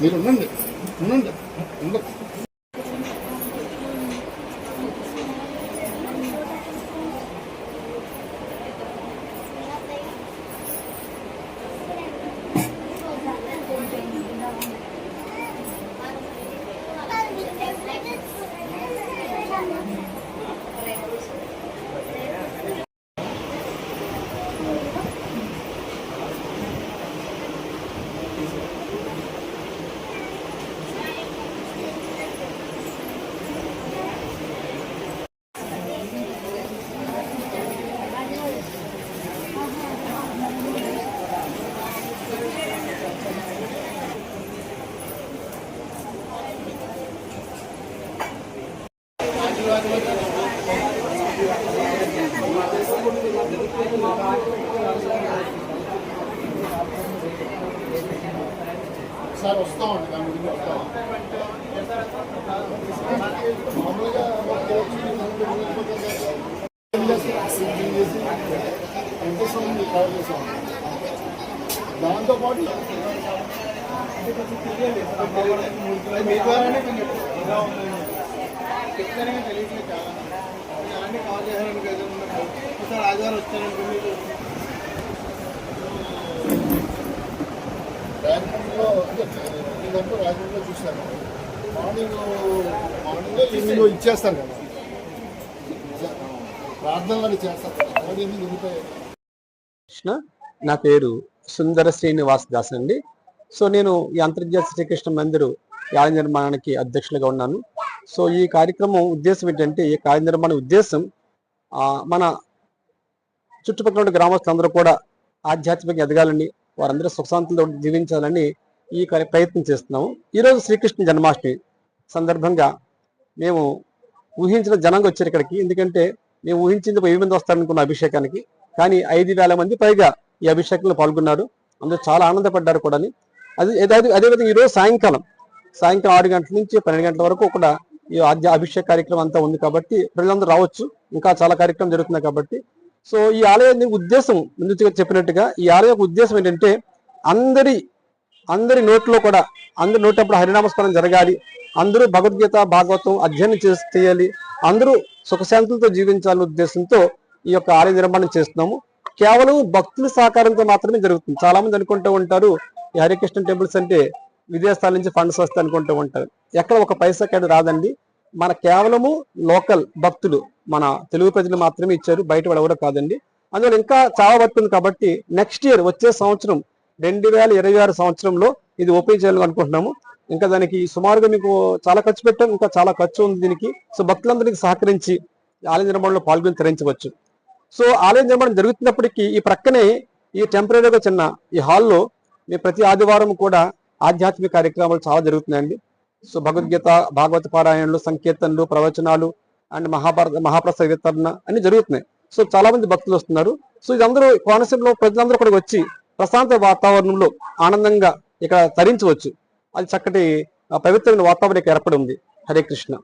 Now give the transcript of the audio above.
మీరు ఉండండి ఉండండి ఉండదు. సార్ వస్తామండి దాని గురించి వస్తాం. మామూలుగా ఎంతోమంది ట్రావెల్ చేసాం. దాంతోపాటు మీ ద్వారానే చెప్తానే తెలియట్లేదు. చాలా అలాంటి కాల్ చేశాను కదా సార్, ఆదివారం వచ్చానంటే మీకు రాజమండ్రిలో రాజమండ్రిలో చూశాను. మార్నింగ్ ఈవినింగ్ ఇచ్చేస్తారు కదా, ప్రార్థనలు చేస్తారు కదా, అవన్నీ దొరుకుతాయి. కృష్ణ, నా పేరు సుందర శ్రీనివాస్ దాస్ అండి. సో నేను ఈ అంతర్జాతీయ శ్రీకృష్ణ మందిర్ ఆలయ నిర్మాణానికి అధ్యక్షులుగా ఉన్నాను. సో ఈ కార్యక్రమం ఉద్దేశం ఏంటంటే, ఈ కార్య నిర్మాణ ఉద్దేశం మన చుట్టుపక్కల గ్రామస్తులందరూ కూడా ఆధ్యాత్మికంగా ఎదగాలని, వారందరూ సుఖశాంతులతో జీవించాలని ఈ ప్రయత్నం చేస్తున్నాము. ఈరోజు శ్రీకృష్ణ జన్మాష్టమి సందర్భంగా మేము ఊహించిన జనంగా వచ్చారు ఇక్కడికి. ఎందుకంటే మేము ఊహించింది 1000 మంది వస్తారనుకున్న అభిషేకానికి, కానీ 5000 మంది పైగా ఈ అభిషేకంలో పాల్గొన్నారు. అందరూ చాలా ఆనందపడ్డారు కూడా. అదేవిధంగా ఈరోజు సాయంకాలం 6 గంటల నుంచి 12 గంటల వరకు కూడా ఈ అభిషేక కార్యక్రమం అంతా ఉంది కాబట్టి ప్రజలందరూ రావచ్చు. ఇంకా చాలా కార్యక్రమం జరుగుతున్నాయి కాబట్టి. సో ఈ ఆలయాన్ని ఉద్దేశం ముందుగా చెప్పినట్టుగా ఈ ఆలయ ఉద్దేశం ఏంటంటే, అందరి నోట్లో కూడా అందరి నోటప్పుడు హరినామస్మరణ జరగాలి, అందరూ భగవద్గీత భాగవతం అధ్యయనం చేయాలి, అందరూ సుఖశాంతులతో జీవించాలనే ఉద్దేశంతో ఈ యొక్క ఆలయ నిర్మాణం చేస్తున్నాము. కేవలం భక్తుల సహకారంతో మాత్రమే జరుగుతుంది. చాలా మంది అనుకుంటూ ఉంటారు ఈ హరికృష్ణ టెంపుల్స్ అంటే విదేశాల నుంచి ఫండ్స్ వస్తాయి అనుకుంటూ ఉంటారు. ఎక్కడ ఒక పైసా కాదు రాదండి. మన కేవలము లోకల్ భక్తులు, మన తెలుగు ప్రజలు మాత్రమే ఇచ్చారు, బయట వాళ్ళు ఎవరో కాదండి. అందువల్ల ఇంకా చాలా వర్క్ ఉంది కాబట్టి నెక్స్ట్ ఇయర్ వచ్చే సంవత్సరం 2026 సంవత్సరంలో ఇది ఓపెన్ చేయాలని అనుకుంటున్నాము. ఇంకా దానికి సుమారుగా మీకు చాలా ఖర్చు పెట్టాం, ఇంకా చాలా ఖర్చు ఉంది దీనికి. సో భక్తులందరికీ సహకరించి ఆలయ నిర్మాణంలో పాల్గొని తరించవచ్చు. సో ఆలయ నిర్మాణం జరుగుతున్నప్పటికీ ఈ ప్రక్కనే ఈ టెంపరీగా చిన్న ఈ హాల్లో మీ ప్రతి ఆదివారం కూడా ఆధ్యాత్మిక కార్యక్రమాలు చాలా జరుగుతున్నాయండి. సో భగవద్గీత భాగవత పారాయణలు, సంకీర్తనలు, ప్రవచనాలు అండ్ మహాప్రసాద వితరణ అన్ని జరుగుతున్నాయి. సో చాలా మంది భక్తులు వస్తున్నారు. సో ఇదందరూ కోనసీమలో ప్రజలందరూ కూడా వచ్చి ప్రశాంత వాతావరణంలో ఆనందంగా ఇక్కడ తరించవచ్చు. అది చక్కటి పవిత్రమైన వాతావరణం ఏర్పడి ఉంది. హరే కృష్ణ.